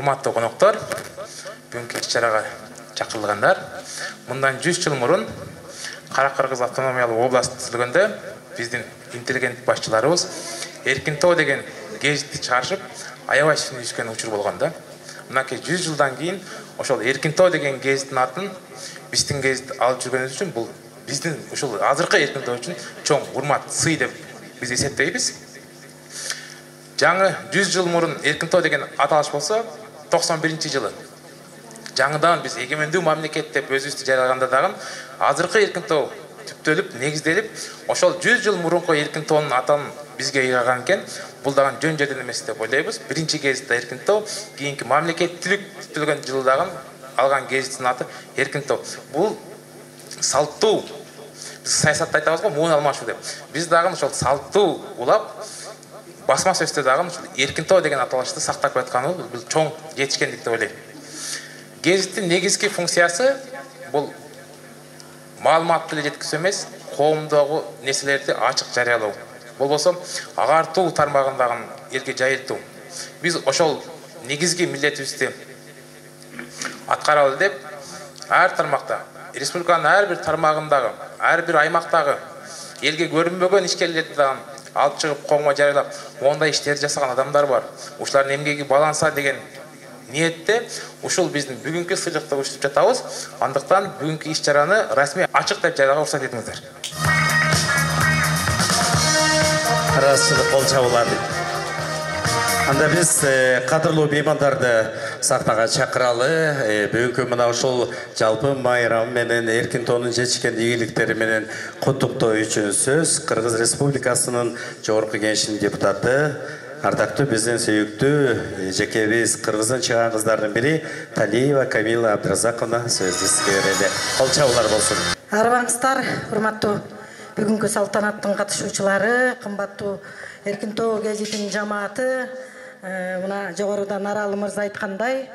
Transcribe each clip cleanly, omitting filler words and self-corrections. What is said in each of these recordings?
урматтуу коноктор, бүгүнкү иш-чарага чакырылгандар. Мындан 100 жыл мурун Кара-Кыргыз автономиялык област түзүлгөндө биздин интеллигент башчыларыбыз Эркинтоо деген гезитти чыгарышып, аябай сүйлөшкөн учур болгон да. Мынакей 100 жылдан кийин ошол Эркинтоо деген гезиттин атын биздин гезит алып жүргөнүбүз үчүн бул биздин ушул азыркы Эркинтоо үчүн чоң урмат, сый деп биз эсептейбиз. Жаңы 100 жыл мурун Эркинтоо деген аталыш болсо, 91-жылы жаңыдан биз эгемендүү мамлекет деп өзүбүздү жарыялаганда дагы азыркы Эркинтоо түптөлүп, негизделип, ошол 100 жыл мурунку Эркинтоонун атын бизге ыйгарган экен. Бул дагы жөн-жөн эмес деп ойлойбуз. Биринчи гезит Эркинтоо, кийинки мамлекеттүүлүк түзүлгөн жылы дагы алган гезиттин аты Эркинтоо. Бул салттуу, биз саясатта айтабыз го, муун алмашуу деп. Биз дагы ошол салттуу улап, басма сөздө дагы Эркинтоо деген аталышты сактап жатканыбыз бул чоң жетишкендик деп ойлойм. Гезиттин негизги функциясы бул маалыматты жеткизүү эмес, коомдогу нерселерди ачык жарыялоо. Болбосо агартуу тармагындагы элге жайылтуу. Биз ошол негизги милдетибизди аткаралы деп ар тармакта, республиканын ар бир тармагындагы, ар бир аймактагы элге көрүнбөгөн ишкерлерди дагы алып чыгып коомго жарыялап, мондай иштер жасаган адамдар бар. Ушулардын эмгеги баланса деген ниетте ушул биздин бүгүнкү сыйлыкты уштуп жатабыз. Андыктан бүгүнкү иш-чараны расмий ачык деп жарыяга уруксат этиңиздер. Расчылык кол чабууларды. Анда биз кадырлуу меймандарды сахнага чакыралы. Бүгүнкү мына ушул жалпы майрам менен Эркинтоонун жетишкен ийгиликтери менен куттуктоо үчүн сөз Кыргыз Республикасынын Жогорку Кеңешинин депутаты, ардактуу биздин сүйүктүү жекебиз Кыргыздын чыган кыздардын бири Талиева Камила Абдразаковна сөздү сизге берели. Кол чабуулар болсун. Арбаңыздар, урматтуу бүгүнкү салтанаттын катышуучулары, кымбаттуу Эркинтоо гезитинин жамааты, мына жогоруда Наралы мырза айткандай,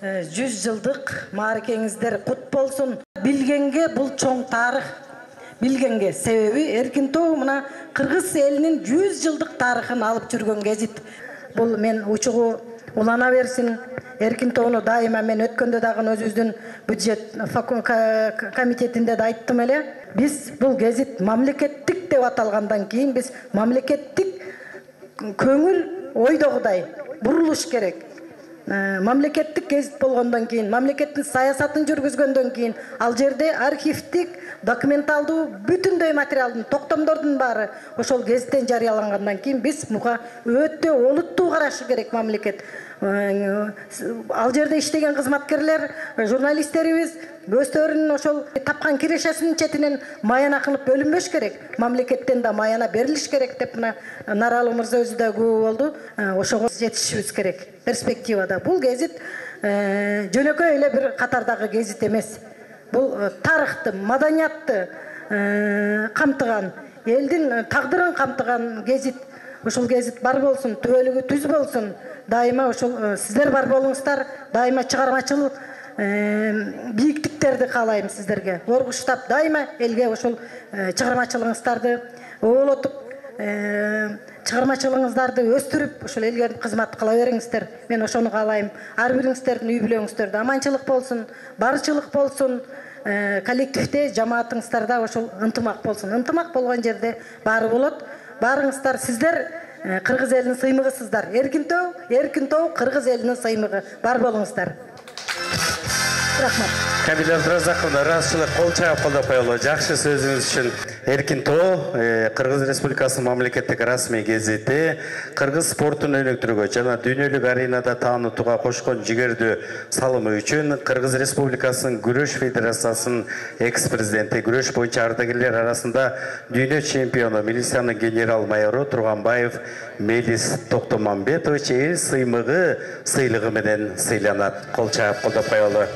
100 жылдык мааракеңиздер кут болсун. Билгенге бул чоң тарых, билгенге себеби Эркинтоо мына Кыргыз элинин 100 жылдык тарыхын алып жүргөн гезит. Бул мен учугу улана берсин. Эркинтоону дайыма мен өткөндө дагы өзүбүздүн бюджет комитетинде да айттым эле. Биз бул гезит мамлекеттик деп аталгандан кийин биз мамлекеттик көңүл ойдогудай бурулуш керек. Мамлекеттик гезит болгондон кийин, мамлекеттин саясатын жүргүзгөндөн кийин ал жерде архивдик, документалдуу бүтүндөй материалдын, токтомдордун баары ошол гезиттен жарыялангандан кийин биз муга өтө олуттуу карашы керек мамлекет. Ал жерде иштеген кызматкерлер, журналисттерибиз өздөрүнүн ошол тапкан кирешесинин четинен маяна кылып бөлүнбөш керек. Мамлекеттен да маяна берилиш керек деп мына Наралы мырза өзү да күбө болду. Ошого жетишибиз керек перспективада. Бул гезит жөнөкөй эле бир катардагы гезит эмес. Бул тарыхты, маданиятты камтыган, элдин тагдырын камтыган гезит. Ушул гезит бар болсун, түбөлүгү түз болсун. Дайыма ушул сиздер бар болуңуздар, дайыма чыгармачыл бийиктиктерди каалайм сиздерге. Оргуштап дайыма элге ушул чыгармачылыгыңыздарды оолотуп, чыгармачылыгыңыздарды өстүрүп, ушул элге кызмат кыла бериңиздер. Мен ошону каалайм. Ар бириңиздердин үй бүлөңүздөрдө аманчылык болсун, барчылык болсун. Коллективде жамаатыңыздарда ошол ынтымак болсун. Ынтымак болгон жерде баары болот. Барыңыздар, сиздер Кыргыз элинин сыймыгысыздар. Эркинтоо Кыргыз элинин сыймыгы. Бар болуңуздар. Рахмат. Камила Абдразаковна, расчылык кол чаап колдоп коелу. Жакшы сөзүңүз үчүн. Эркинтоо Кыргыз Республикасынын мамлекеттик расмий гезити кыргыз спортун өнүктүрүүгө жана дүйнөлүк аренада таанытууга кошкон жигердүү салымы үчүн Кыргыз Республикасынын күрөш федерациясынын экс-президенти, күрөш боюнча ардагерлер арасында дүйнө чемпиону, милициянын генерал-майору Турганбаев Мелис Токтомамбетович эл сыймыгы сыйлыгы менен сыйланат. Кол чаап колдоп коелу.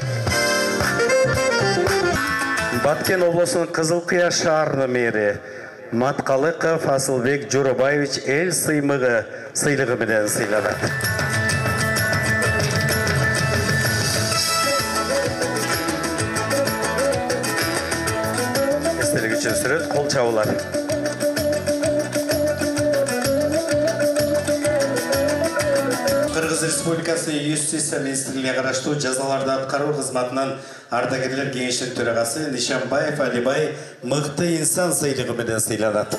Баткен облусунун Кызыл Кыя шаарынын мэри Маткалыков Асылбек Жоробаевич эл сыймыгы сыйлыгы менен сыйланат. Эстелик үчүн сүрөт, кол чабуулар. Кыргыз Кыргыз Республикасы Юстиция министрлигине караштуу жазаларды аткаруу кызматынан ардагерлер кеңешинин төрагасы Нишанбаев Алибай мыкты инсан сыйлыгы менен сыйланат.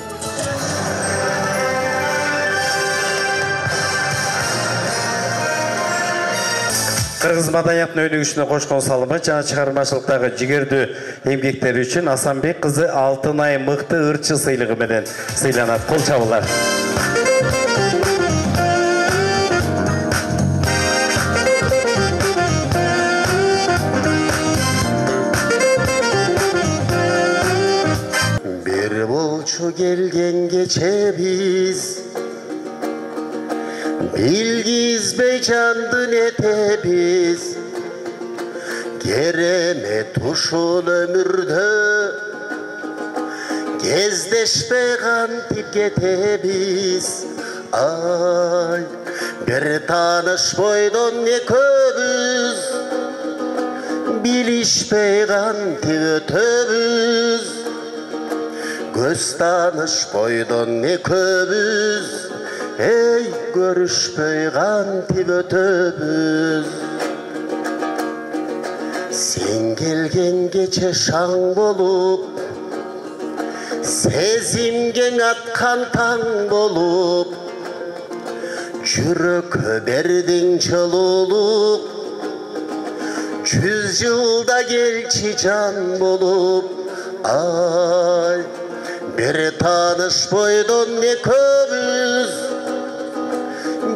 Кыргыз маданиятынын өнүгүшүнө кошкон салымы жана чыгармачылыктагы жигердүү эмгектери үчүн Асанбек кызы Алтынай мыкты ырчы сыйлыгы менен сыйланат. Кол чабуулар. Бир болчу келген кече биз Bilgizbey candın etebiz Kereme tuşun ömürde Gezdeşbey gantip getebiz Ay bir tanış boydun ne köbüz Bilişbey gantip ötöbüz Göz tanış boydun ne köbüz Ey görüşpey gantip ötöbüz Sen gelgen geçe şan bolup Sezimgen atkan tan bolup Jürökö berdin çılulup 100 yılda gelçi can bolup Ay bir tanış boydun ne köbüz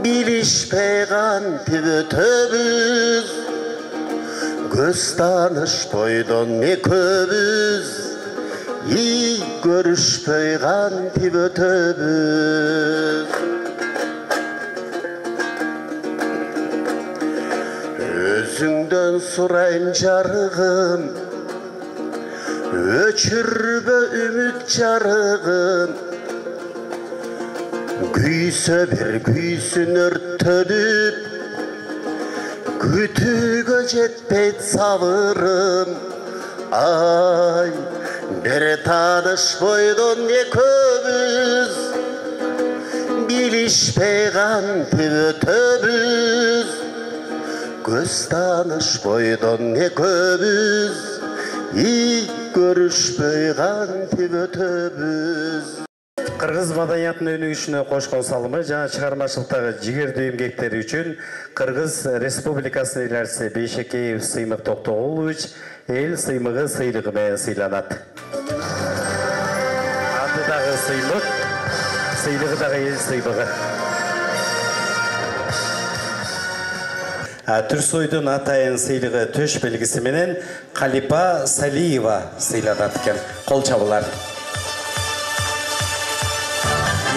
Bilişpey gantip ötöbüz Göz tanış boydun ne köbüz İyi görüşpey gantip ötöbüz Özünden surayın jarığım Öçürbe ümit jarığım Güyse bir güysün örtönüp Kütüge jetpeyt savırım Ay bir tanış boydun ne köbüz Bilişpey gantip ötöbüz Göz tanış boydun ne köbüz İyi görüşpey gantip ötöbüz Кыргыз маданиятынын өнүгүшүнө кошкон салымы жана чыгармачылыктагы жигердүү эмгектери үчүн Кыргыз Республикасынын элчиси Бейшекеев Сыймык Токтогулович эл сыймыгы сыйлыгы менен сыйланат. Аты дагы сыймык, сыйлыгы дагы эл сыймыгы. Түрсойдун атайын сыйлыгы төш белгиси менен Калипа Салиева сыйланат экен. Кол чабуулар.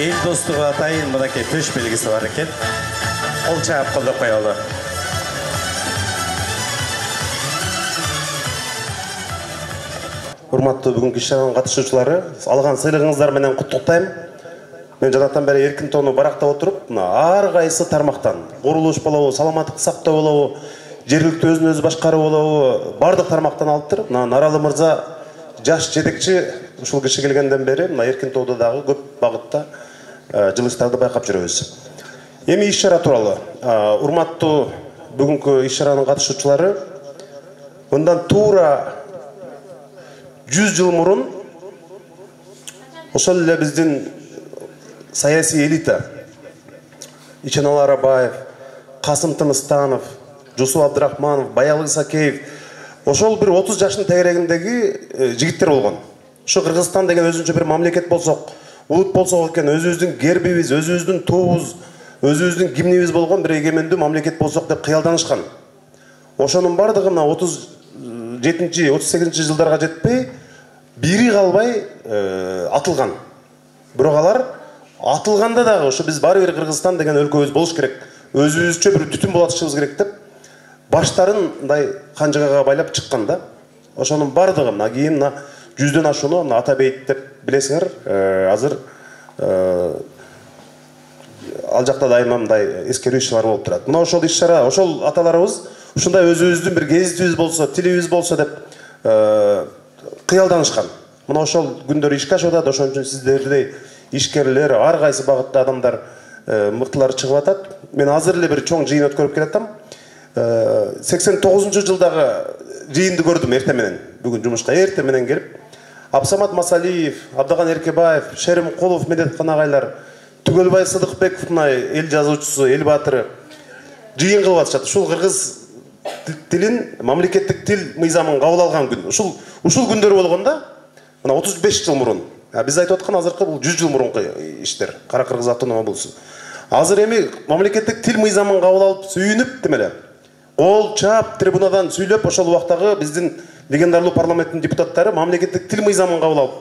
Ел достугу атайын мынакей төш белгиси бар экен. Кол чаап колдоп коелу. Урматтуу бүгүнкү иш-чаранын катышуучулары, алган сыйлыгыңыздар менен куттуктайм. Мен жанатан бери эркин тоону барактап отуруп, ар кайсы тармактан, курулуш болобу, саламаттык сактоо болобу, жергиликтүү өзүн өзү башкаруу болобу, бардык тармактан алыптыр. Наралы мырза жаш жетекчи ушул киши келгенден бери эркин тоодо дагы көп багытта жылыштарды байкап жүрөбүз. Эми иш-чара тууралуу. Урматтуу бүгүнкү иш-чаранын катышуучулары, мындан туура 100 жыл мурун ошол эле биздин саясий элита Иченалы Арабаев, Касым Тыныстанов, Жусуп Абдрахманов, Баял Исакеев ошол бир 30 жаштын тегерегиндеги жигиттер болгон. Ушу Кыргызстан деген өзүнчө бир мамлекет болсок, улут болсок экен, өзүбүздүн гербибиз, өзүбүздүн туубуз, өзүбүздүн гимнибиз болгон бир эгемендүү мамлекет болсок деп кыялданышкан. Ошонун бардыгы мына 37-38 жылдарга жетпей, бири калбай атылган. Бирок алар атылганда дагы ошо биз баары бир Кыргызстан деген өлкөбүз болуш керек, өзүбүзчө бир түтүн болатышыбыз керек деп баштарын мындай канжыгага байлап чыккан да. Ошонун бардыгы мына кийин мына 100дөн ашууну мына Атабейт деп билесиңер, азыр ал жакта дайыма мындай эскерүү иш-чаралар болуп турат. Мына ошол иш-чара, ошол аталарыбыз ушундай өзүбүздүн бир гезитибиз болсо, тилибиз болсо деп кыялданышкан. Мына ошол күндөр ишке ашып атат, ошон үчүн сиздердей ишкерлер, ар кайсы багытта адамдар мыктылар чыгып атат. Мен азыр эле бир чоң жыйын өткөрүп келатам. 89-жылдагы жыйынды көрдүм эртең менен. Бүгүн жумушка эртең менен келип, Абсамат Масалиев, Абдаган Эркебаев, Шеримкулов, Медетхан агайлар, Түгөлбай Сыдыкбеков, эл жазуучусу, эл баатыры жыйын кылып атышат. Ушул кыргыз тилин, мамлекеттик тил мыйзамын кабыл алган күн. Ушул күндөр болгондо, мына 35 жыл мурун. Биз айтып аткан азыркы бул 100 жыл мурунку иштер. Кара Кыргыз автономия облусу. Азыр эми мамлекеттик тил мыйзамын кабыл алып сүйүнүп, демеле. Ол чап трибунадан сүйлөп, ошол убактагы биздин легендарлуу парламенттин депутаттары мамлекеттик тил мыйзамын кабыл алып,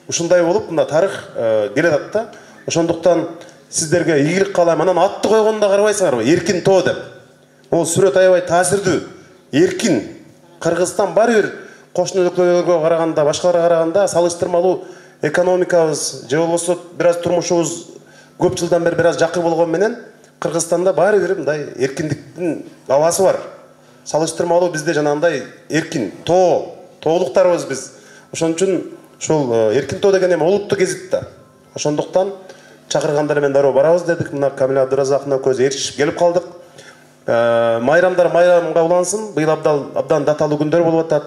ушундай болуп, мына тарых келет да. Ошондуктан сиздерге ийгилик каалайм. Анан атты койгонда карабайсыңарбы? Эркин тоо деп. Ол сүрөт аябай таасирдүү. Эркин Кыргызстан баары бир кошуна өлкөлөргө караганда, башкаларга караганда салыштырмалуу экономикабыз же болбосо бир аз турмушубуз көп жылдан бери бир аз жакыр болгон менен Кыргызстанда баары бир мындай эркиндиктин абасы бар. Салыштырмалуу бизде жанагындай эркин тоолуктарыбыз биз. Ошон үчүн ушул эркин тоо деген эми олуттуу гезит да. Ошондуктан чакыргандар менен дароо барабыз дедик. Мына Камила Абдуразаковна көзү эришип келип калдык. Майрамдар майрамга улансын. Быйыл абдан даталуу күндөр болуп атат.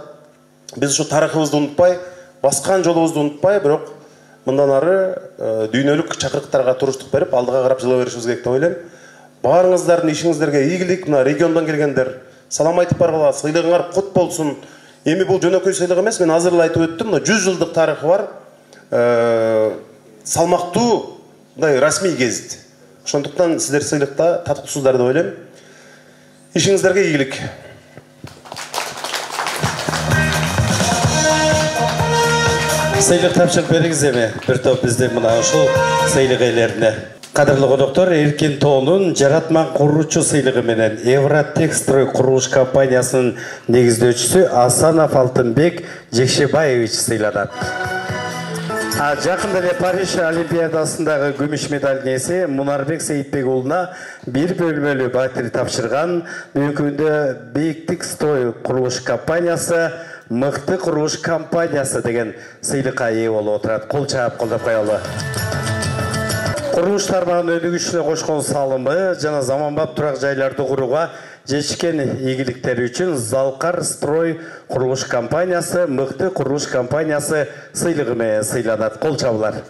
Биз ушу тарыхыбызды унутпай, баскан жолубузду унутпай, бирок мындан ары дүйнөлүк чакырыктарга туруштук берип, алдыга карап жыла беришибиз керек деп ойлойм. Баарыңыздардын ишиңиздерге ийгилик, мына региондон келгендер, салам айтып баргыла, сыйлыгыңар кут болсун. Эми бул жөнөкөй сыйлык эмес, мен азыр эле айтып өттүм, мына 100 жылдык тарыхы бар, салмактуу мындай расмий гезит. Ошондуктан сиздер сыйлыкта татыктуусуздар деп ойлойм. Ишиңиздерге ийгилик. Сыйлык тапшырып бериңиз эми бир топ биздин мына ушул сыйлык ээлерине. Кадырлуу коноктор, Эркин тоонун жаратман куруучу сыйлыгы менен Евротекстрой курулуш компаниясынын негиздөөчүсү Асанов Алтынбек Жекшебаевич сыйланат. Жакында эле Париж Олимпиадасындагы күмүш медалдын ээси Мунарбек Сейитбек уулуна бир бөлмөлүү батир тапшырган. Бүгүнкү күндө Бейиктик Строй курулуш компаниясы мыкты курулуш компаниясы деген сыйлыкка ээ болуп отурат. Кол чаап колдоп коелу. Курулуш тармагынын өнүгүшүнө кошкон салымы жана заманбап турак жайларды курууга жетишкен ийгиликтери үчүн Залкар Строй курулуш компаниясы мыкты курулуш компаниясы сыйлыгы менен сыйланат. Кол чабуулар.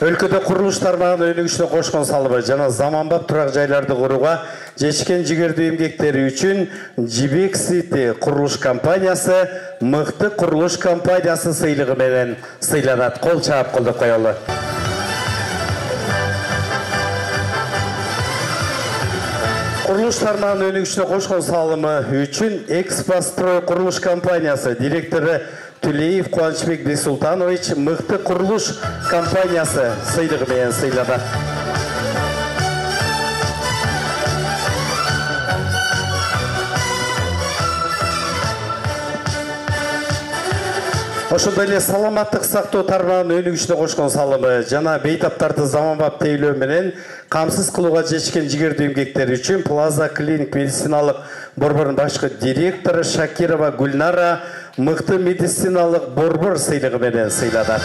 Өлкөдө курулуш тармагынын өнүгүшүнө кошкон салымы жана заманбап турак жайларды курууга жетишкен жигердүү эмгектери үчүн Жибек Сити курулуш компаниясы мыкты курулуш компаниясы сыйлыгы менен сыйланат. Кол чаап колдоп коелу. Курулуш тармагынын өнүгүшүнө кошкон салымы үчүн Экспострой курулуш компаниясы директору Тулеев Кубанычбек Бексултанович мыкты курулуш компаниясы сыйлыгы менен сыйланат. Ошондой эле саламаттык сактоо тармагынын өнүгүшүнө кошкон салымы жана бейтаптарды заманбап тейлөө менен камсыз кылууга жетишкен жигердүү эмгектери үчүн Плаза Клиник медициналык борборунун башкы директору Шакирова Гүлнара мыкты медициналык борбор сыйлыгы менен сыйланат.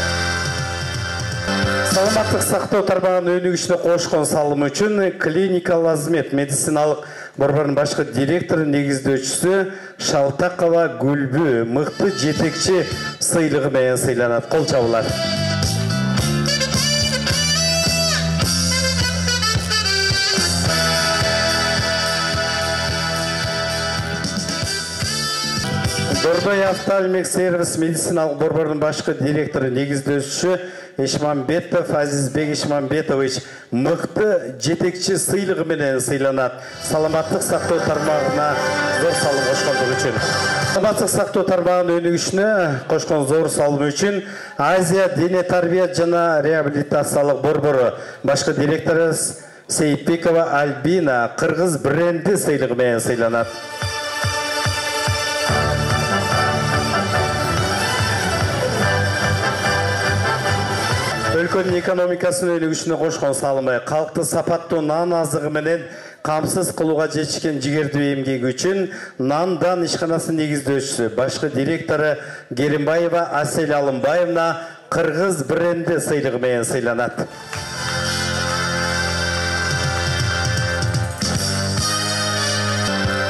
Саламаттык сактоо тармагынын өнүгүшүнө кошкон салымы үчүн Клиника Лазмет медициналык борборунун башкы директору негиздөөчүсү Шалтакова Гүлбү мыкты жетекчи сыйлыгы менен сыйланат. Кол чабуулар. Дордой автоалмек сервис медициналык борборунун башкы директору негиздөөчүсү Ишмамбетов Азизбек Ишмамбетович мыкты жетекчи сыйлыгы менен сыйланат. Саламаттык сактоо тармагына зор салым кошкондугу үчүн. Саламаттык сактоо тармагынын өнүгүшүнө кошкон зор салым үчүн Азия дене тарбият жана реабилитациялык борбору башкы директору Сейитбекова Альбина кыргыз бренди сыйлыгы менен сыйланат. Өлкөнүн экономикасынын өнүгүшүнө кошкон салымы калкты сапаттуу нан азыгы менен камсыз кылууга жетишкен жигердүү эмгеги үчүн Нандан ишканасын негиздөөчүсү, башкы директору Керимбаева Асель Алымбаевна Кыргыз бренди сыйлыгы менен сыйланат.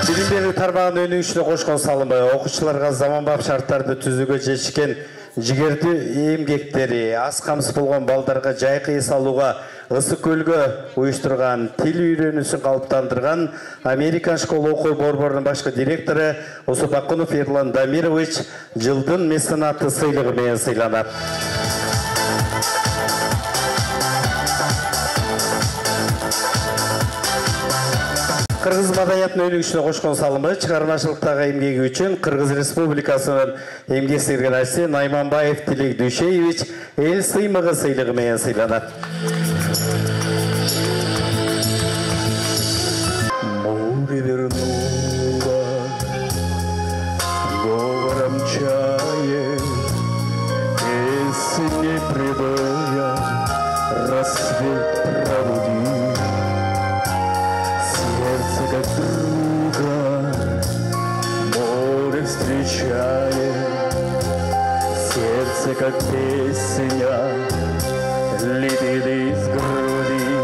Билим берүү тармагынын өнүгүшүнө кошкон салымы окуучуларга заманбап шарттарды түзүүгө жетишкен жигердүү эмгектери, аз камсыз болгон балдарга жайкы эс алууга ысык көлгө уюштурган, тил үйрөнүүсүн калыптандырган Американ школа окуу борборунун башкы директору Усупакунов Ерлан Дамирович жылдын меценаты сыйлыгы менен сыйланат. Кыргыз маданиятынын өнүгүшүнө кошкон салымы чыгармачылыктагы эмгеги үчүн Кыргыз Республикасынын эмгек сиңирген ачысы Найманбаев Тилек Дүйшеевич эл сыймыгы сыйлыгы менен сыйланат. Море вернула говором чаем, если не прибыла рассвет пробудил. Как друга море встречаем, сердце как песня летит из груди.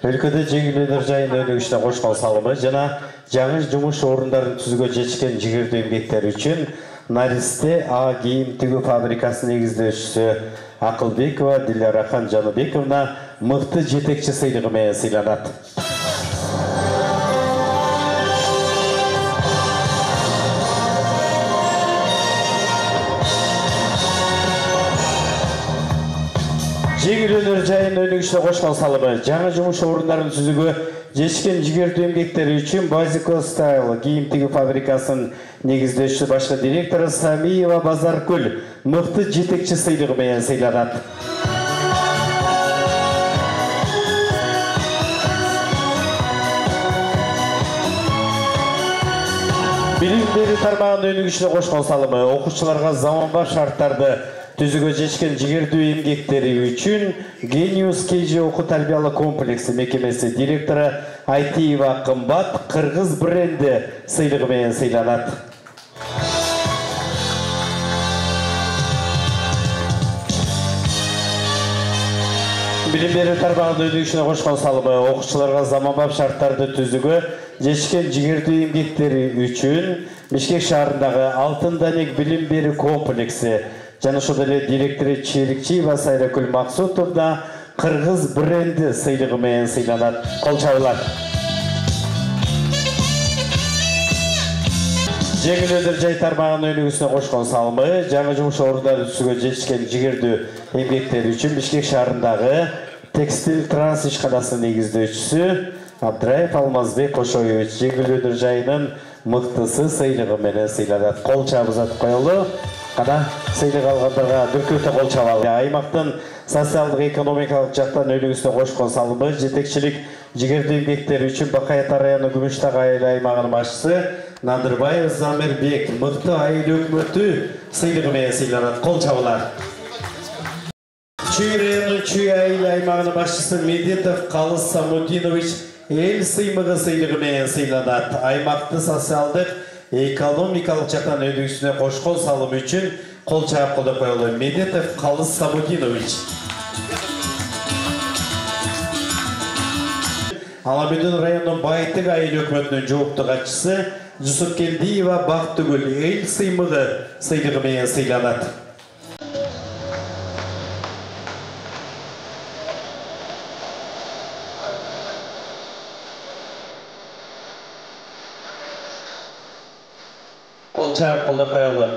Өлкөдө жеңил өнөр жайынын өнүгүшүнө кошкон салымы жана жаңы жумуш орундарын түзүүгө жетишкен жигердүү эмгектер үчүн Наристе А кийим тигүү фабрикасынын негиздөөчүсү Акылбекова Дилярахан Жаныбековна мыкты жетекчи сыйлыгы менен сыйланат. Жеңил өнөр жайынын өнүгүшүнө кошкон салымы жаңы жумуш орундарын түзүүгө жетишкен жигердүү эмгектери үчүн Basico Style кийим тигүү фабрикасынын негиздөөчүсү башкы директору Самиева Базаркүл мыкты жетекчи сыйлыгы менен сыйланат. Билим берүү тармагынын өнүгүшүнө кошкон салымы окуучуларга заманбап шарттарды түзүүгө жетишкен жигердүү эмгектери үчүн Genius KG окуу тарбиялык комплекси мекемеси директору Айтиева Кымбат Кыргыз бренди сыйлыгы менен сыйланат. Билим берүү тармагынын өнүгүшүнө кошкон салымы окуучуларга заманбап шарттарды түзүүгө жетишкен жигердүү эмгектери үчүн Бишкек шаарындагы Алтын Данек билим берүү комплекси жана ошол эле директору Черикчиева Сайракүл Максутовна Кыргыз бренди сыйлыгы менен сыйланат. Кол чабуулар. Жеңил өнөр жай тармагынын өнүгүүсүнө кошкон салымы жаңы жумуш орундарын түзүүгө жетишкен жигердүү эмгектер үчүн Бишкек шаарындагы Текстиль Транс ишканасынын негиздөөчүсү Абдраев Алмазбек Кошоевич жеңил өнөр жайынын мыктысы сыйлыгы менен сыйланат. Кол чабуулар коелу. Кана сыйлык алгандарга бүркүтө кол чабалы. Аймактын социалдык экономикалык жактан өнүгүүсүнө кошкон салымы жетекчилик жигердүү эмгектери үчүн Бакаята району Күмүштак айыл аймагынын башчысы Надырбаев Замирбек мыкты айыл өкмөтү сыйлыгы менен сыйланат. Кол чабуулар. Чүй району Чүй айыл аймагынын башчысы Медетов Калыс Самудинович эл сыймыгы сыйлыгы менен сыйланат. Аймакты социалдык экономикалык жактан өнүгүүсүнө кошкон салым үчүн кол чаап колдоп коелу. Медетов Калыс Самудинович. Аламедин районунун Байтык айыл өкмөтүнүн жооптуу катчысы Жусупкелдиева Бактыгүл эл сыймыгы сыйлыгы менен сыйланат. Çağır kolda koyalım.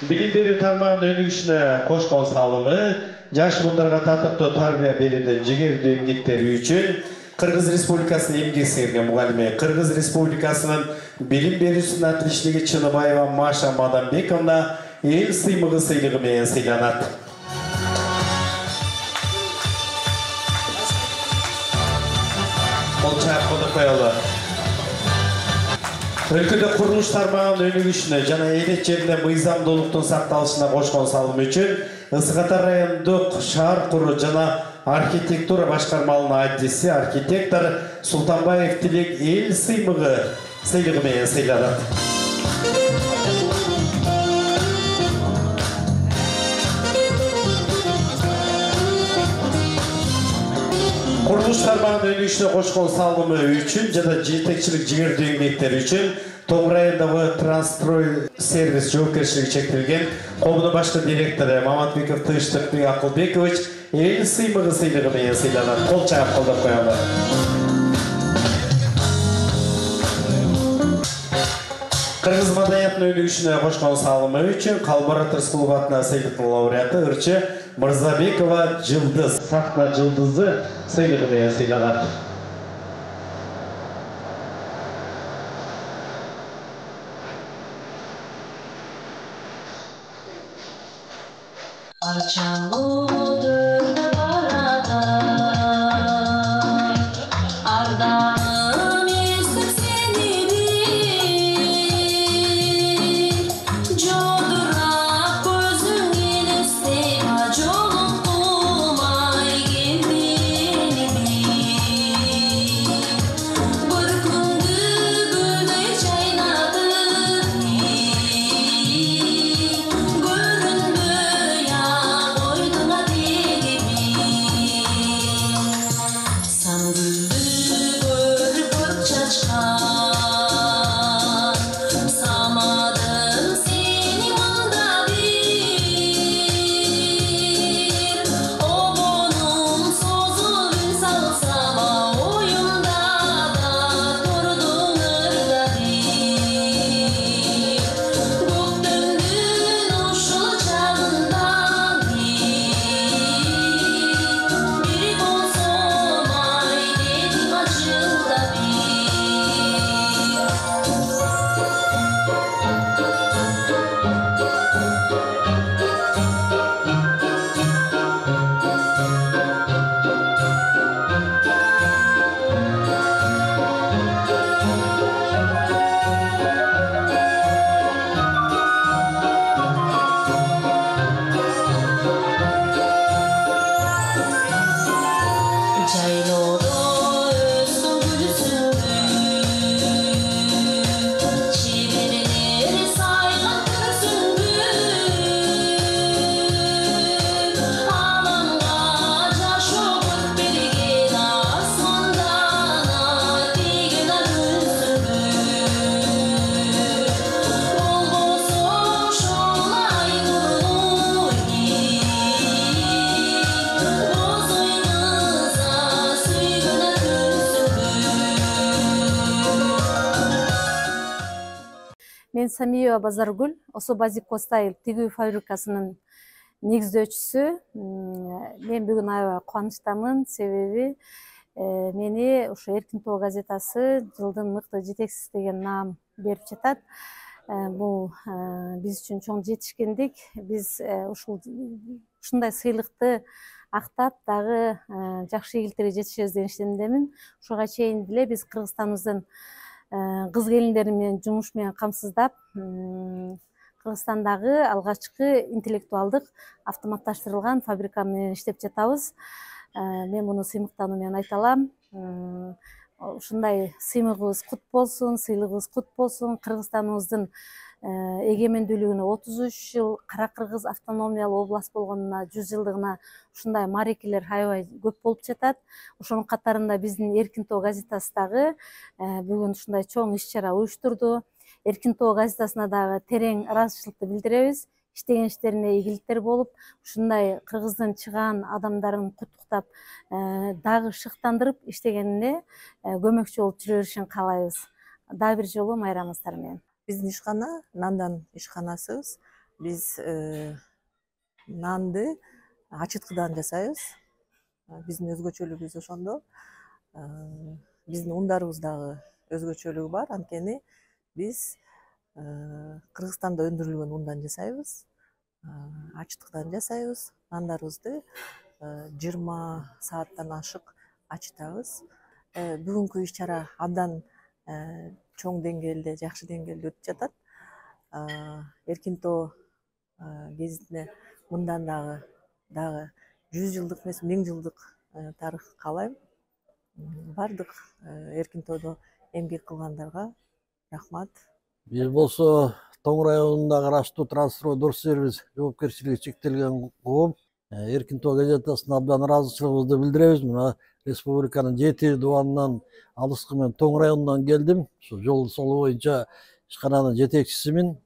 Bilim berүү tarmağının önügüşüne koşkon salımı, жаш мундарга татыктуу тарбия берүүдө жигердүү эмгектери үчүн Кыргыз Республикасынын эмгек сіңірген мұғалиме, Кыргыз Республикасынын билим берүүсүнүн атилиштиги Чыныбаева Маша Мадамбековна эл сыймыгы сыйлыгы менен сыйланат. Кол чаап коюлду. Өлкөдө курулуш тармагынын өнүгүшүнө жана элет жеринде мыйзамдуулуктун сакталышына кошкон салымы үчүн Ысык Ата райондук шаар куруу жана архитектура башкармалынын адиси архитектор Султанбаев Тилек эл сыймыгы сыйлыгы менен сыйланат. Курулуш тармагынын өнүгүшүнө кошкон салымы үчүн жана жетекчилик жигердүү эмгектери үчүн Тоң райондогу Трансстрой сервис жоопкерчилиги чектелген комуна башкы директору Маматбеков Тынчтыкбек Акылбекович эл сыймыгы сыйлыгы менен сыйланат. Кол чаап колдоп коелу. Кыргыз маданиятынын өнүгүшүнө кошкон салымы үчүн Калбарат Рыскулов сыйлыктын лауреаты ырчы Мырзабекова Жылдыз сахна жылдызы сыйлыгы менен сыйланат. Мен Самиева Базаргүл, Осо Базико Стайл тигүү фабрикасынын негиздөөчүсү. Мен бүгүн аябай кубанычтамын, себеби мени ушу Эркин Тоо газетасы жылдын мыкты жетекчиси деген наам берип жатат. Бул биз үчүн чоң жетишкендик. Биз ушундай сыйлыкты актап дагы жакшы ийгиликтерге жетишебиз деген ишенимдемин. Ушуга чейин деле биз Кыргызстаныбыздын кыз келиндери менен жумуш менен камсыздап, Кыргызстандагы алгачкы интеллектуалдык автоматташтырылган фабрика менен иштеп жатабыз. Мен муну сыймыктануу менен айта алам. Ушундай сыймыгыбыз кут болсун, сыйлыгыбыз кут болсун. Кыргызстаныбыздын эгемендүүлүгүнө 33 жыл, Кара Кыргыз автономиялуу область болгонуна 100 жылдыгына ушундай маарекелер аябай көп болуп жатат. Ошонун катарында биздин Эркин Тоо газетасы дагы бүгүн ушундай чоң иш-чара уюштурду. Эркин Тоо газетасына дагы терең ыраазычылыкты билдиребиз. Иштеген иштерине ийгиликтер болуп, ушундай Кыргыздын чыгаан адамдарын куттуктап, дагы шыктандырып иштегенине көмөкчү болуп жүрө беришин каалайбыз. Дагы бир жолу майрамыңыздар менен. Биздин ишкана нандан ишканасыбыз. Биз нанды ачыткыдан жасайбыз. Биздин өзгөчөлүгүбүз ошондо. биздин ундарыбыз дагы өзгөчөлүгү бар. Анткени биз Кыргызстанда өндүрүлгөн ундан жасайбыз, ачтыктан жасайбыз. Нандарыбызды 20 сааттан ашык ачытабыз. Бүгүнкү иш-чара абдан чоң деңгээлде, жакшы деңгээлде өтүп жатат. Эркин тоо гезитине мындан дагы 100 жылдык эмес 1000 жылдык тарых каалайм. Бардык Эркин тоодо эмгек кылгандарга рахмат. Биз болсо Тоң районунда караштуу Трансстрой-Дорсервис жоопкерчилиги чектелген коом Эркин тоо газетасына абдан ыраазычылыгыбызды билдиребиз. Мына республиканын 7 дубанынан алыскы мен Тоң районунан келдим. Ошо жол солу боюнча ишкананын жетекчисимин.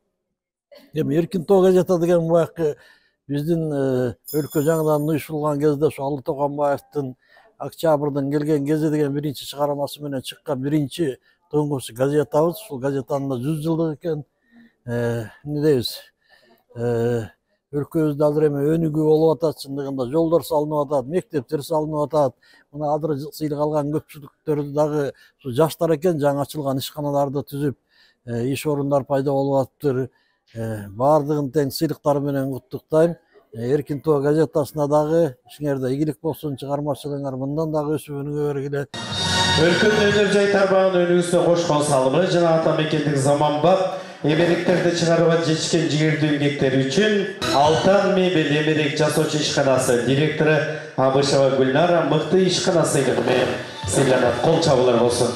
Эми Эркин тоо газета деген баягы биздин өлкө жаңыдан уюшулган кезде ошо Алы Токамбаевдин Октябрдын келген кези деген биринчи чыгарамасы менен чыккан биринчи туңгуч газетабыз. Ушул газетанын 100 жылдык экен. Эмне дейбиз? Өлкөбүздө азыр эми өнүгүү болуп атат, чындыгында жолдор салынып атат, мектептер салынып атат. Мына азыр сыйлык алган көпчүлүктөрдү дагы ушу жаштар экен, жаңы ачылган ишканаларды түзүп, иш орундар пайда болуп атыптыр. Бардыгын тең сыйлыктар менен куттуктайм. Эркин тоо газетасына дагы ишиңерде ийгилик болсун, чыгармачылыгыңар мындан дагы өсүп өнүгө бергиле. Өлкөнүн өнөр жай тармагынын өнүгүүсүнө кошкон салымы жана ата мекендик заманбап эмеректерди чыгарууга жетишкен жигердүү эмгектери үчүн Алтан мебель эмерек жасоочу ишканасы директору Абышева Гүлнара мыкты ишкана сыйлыгы менен сыйланат. Кол чабуулар болсун.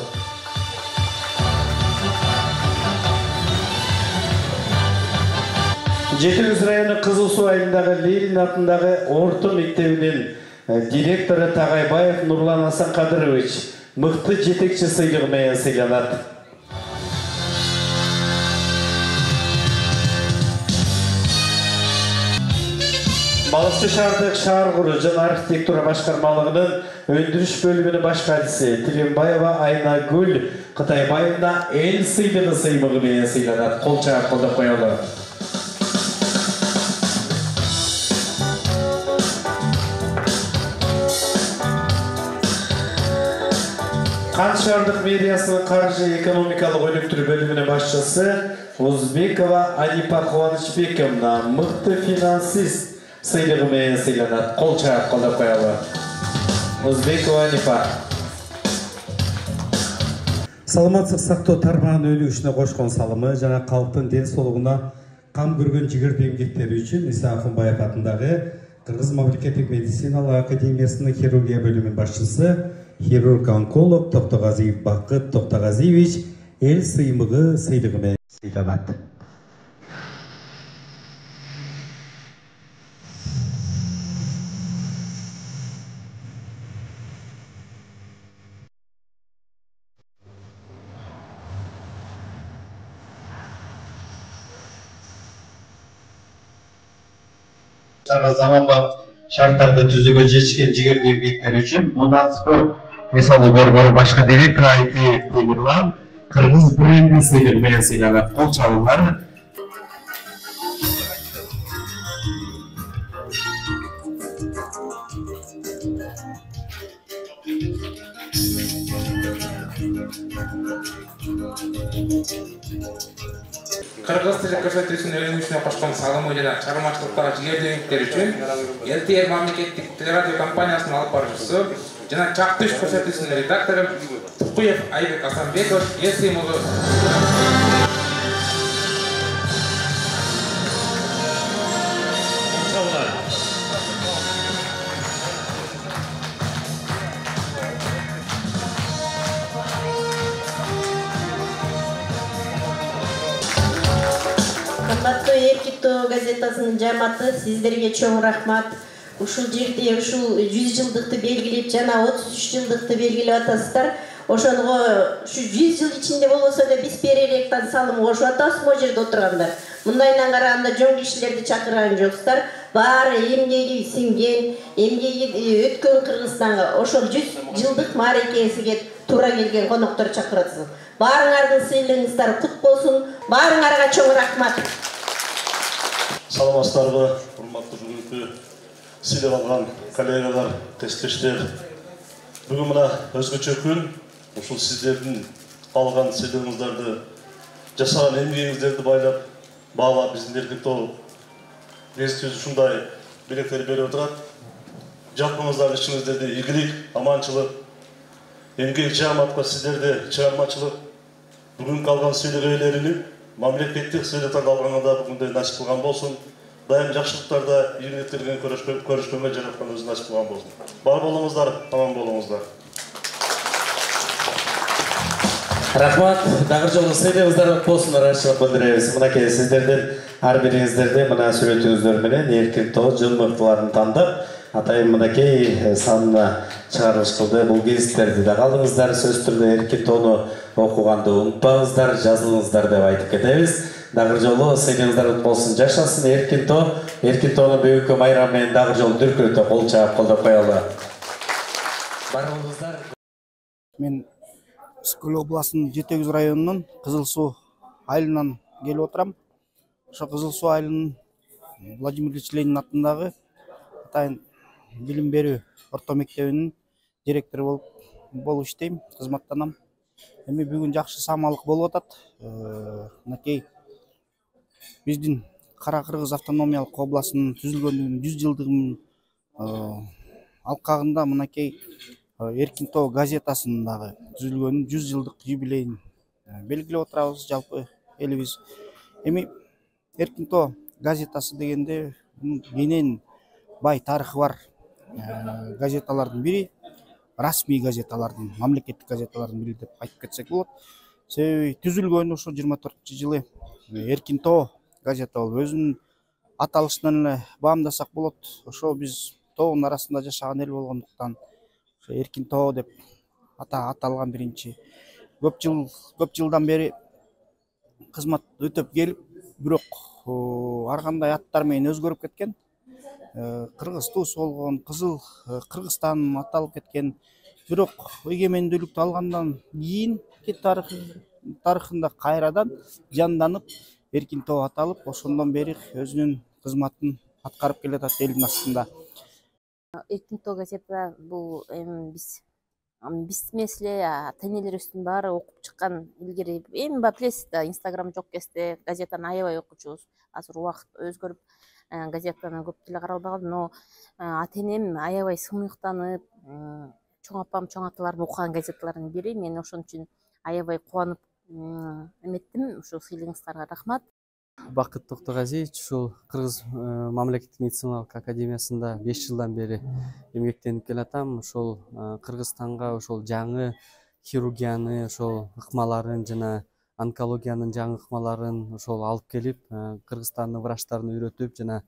Жетиөз району Кызыл Суу айылындагы Ленин атындагы орто мектебинин директору Тагайбаев Нурлан Асанкадырович мыкты жетекчи сыйлыгы менен сыйланат. Балыкчы шаардык шаар куруу жана архитектура башкармалыгынын өндүрүш бөлүмүнүн башкарчысы Тилимбаева Айнагүл Кытайбаевна эл сыйлыгы сыймыгы менен сыйланат. Кол чаап колдоп коелу. Кан шаардык мэриясынын каржы экономикалык өнүктүрүү бөлүмүнүн башчысы Узбекова Анипа Кубанычбековна мыкты финансист сыйлыгы менен сыйланат. Кол чаап колдоп коелу. Узбекова Анипа. Саламаттык сактоо тармагынын өнүгүшүнө кошкон салымы жана калктын ден соолугуна кам көргөн жигердүү эмгектери үчүн Иса Акынбаев атындагы Кыргыз мамлекеттик медициналык академиясынын хирургия бөлүмүнүн башчысы хирург-онколог Токтогазиев Бакыт Токтогазиевич эл сыймыгы сыйлыгы менен сыйланат. Заманбап шарттарды түзүүгө жетишкен жигердүү эмгектери үчүн мындан спорт мисалы борбору башкы директору Айтиев Темирлан Кыргыз бренди сыйлыгы менен сыйланат. Кол чабуулар. Кыргыз тили көрсөтүүсүнүн өнүгүүсүнө кошкон салымы жана чыгармачылыктагы жигердүү эмгектери үчүн ЛТР мамлекеттик телерадио компаниясынын алып баруучусу жана Чактыш көрсөтүүсүнүн редактору Тукуев Айбек Асанбеков эл сыймыгы Кымбаттуу Эркин тоо газетасынын жамааты, сиздерге чоң рахмат. Ушул жерде ушул 100 жылдыкты белгилеп жана 33 жылдыкты белгилеп атасыздар. Ошонго ушу 100 жыл ичинде болбосо да биз береректен салым кошуп атабыз могу жерде отургандар. Мындайынан караганда жоң кишилерди чакырган жоксуздар. Баары эмгеги сиңген, эмгеги өткөн Кыргызстанга ошол 100 жылдык мааракесиге туура келген коноктор чакырасыз. Баарыңардын сыйлыгыңыздар кут болсун. Баарыңарга чоң рахмат. Саламатсыздарбы, урматтуу бүгүнкү сыйлык алган коллегалар, тесттештер. Бүгін мына өзгөчө күн, ушул сиздердин алган сыйлыгыңыздарды, жасаган эмгегиңиздерди баалап биздин Эркин Тоо гезитибиз ушундай белектер берип отурат. Жалпыңыздардын ишиңиздерде ийгилик, аманчылык, эмгек жааматка сиздерде чыгармачылык, бүгүнкү алган сыйлык ээлеринин мамлекеттик сыйлыктарды алганга бүгүндөй насип кылган болсун. Дайым жакшылыктарда, ийгиликтерден көрүшкөнгө жараткан өзү насип кылган болсун. Бар болуңуздар, аман болуңуздар. Рахмат, дагы жолу сыйлыгыңыздар болсун, ырайчылык билдиребиз. Мынакей сиздердин ар бириңиздерди мына сүрөтүңүздөр менен Эркин Тоо жыл мыктыларын тандап, атайын мынакей санына чыгарылыш кылды. Бул гезиттерди да калдыңыздар, сөзсүз түрдө Эркин Тоону окуганды унутпаңыздар, жазылыңыздар деп айтып кетебиз. Дагы жолу сыйлыгыңыздар болсун, жашасын Эркин Тоо. Эркин Тоонун бүгүнкү майрамы менен дагы жолу дүркүрөтө кол чаап колдоп коелу. Барыңыздар. Мен Скөл областынын Жетегиз районунун Кызыл Суу айылынан келип отурам. Ошо Кызыл Суу айылынын Владимир Ильич Ленин атындагы атайын билим берүү орто мектебинин директору болуп иштейм, кызматтанам. Эми бүгүн жакшы самалык болуп атат. Мынакей биздин Кара Кыргыз автономиялык областынын түзүлгөндүгүнүн 100 жылдыгынын алкагында мынакей Эркин Тоо газетасынын дагы түзүлгөнүнүн 100 жылдык юбилейин белгилеп отурабыз жалпы элибиз. Эми Эркин Тоо газетасы дегенде кенен бай тарыхы бар газеталардын бири, расмий газеталардын, мамлекеттик газеталардын бири деп айтып кетсек болот. Себеби түзүлгөнү ошо 24-жылы Эркин Тоо газета болуп өзүнүн аталышынан эле баамдасак болот. Ошо биз тоонун арасында жашаган эл болгондуктан Эркин Тоо деп аталган биринчи. Көп жылдан бери кызмат өтөп келип, бирок ар кандай аттар менен өзгөрүп кеткен. Кыргыз туус болгон, Кызыл Кыргызстан аталып кеткен. Бирок эгемендүүлүктү алгандан кийинки тарыхында кайрадан жанданып Эркин Тоо аталып, ошондон бери өзүнүн кызматын аткарып келатат элдин астында. Эркин Тоо газета бул биз эмес эле ата энелерибиздин баары окуп чыккан илгери эми билесиз да, Инстаграм жок кезде газетаны аябай окучубуз. Азыр убакыт өзгөрүп газетаны көп деле каралбаган, но ата энем аябай сыймыктанып, чоң апам, чоң аталарым окуган газеталардын бири. Мен ошон үчүн аябай кубанып эметтим. Ушул сыйлыгыңыздарга рахмат. Бакыт Токтогазиевич ушул Кыргыз мамлекеттик медициналык академиясында 5 жылдан бери эмгектенип келатам. Ошол Кыргызстанга ошол жаңы хирургияны, ошол ыкмаларын жана онкологиянын жаңы ыкмаларын ошол алып келип, Кыргызстандын врачтарын үйрөтүп жана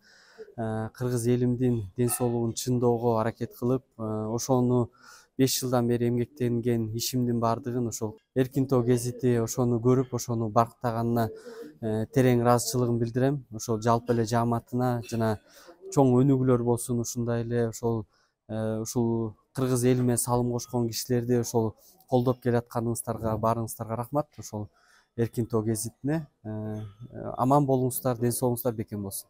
кыргыз элимдин ден соолугун чыңдоого аракет кылып, ошону 5 жылдан бери эмгектенген ишимдин баардыгын ошол Эркин Тоо гезити ошону көрүп, ошону барктаганына терең ыраазычылыгын билдирем. Ошол жалпы эле жааматына жана чоң өнүгүүлөр болсун, ушундай эле ушул кыргыз элиме салым кошкон кишилерди ошол колдоп келатканыңыздарга баарыңыздарга рахмат. Ошол Эркин Тоо гезитине аман болуңуздар, ден соолугуңуздар бекем болсун.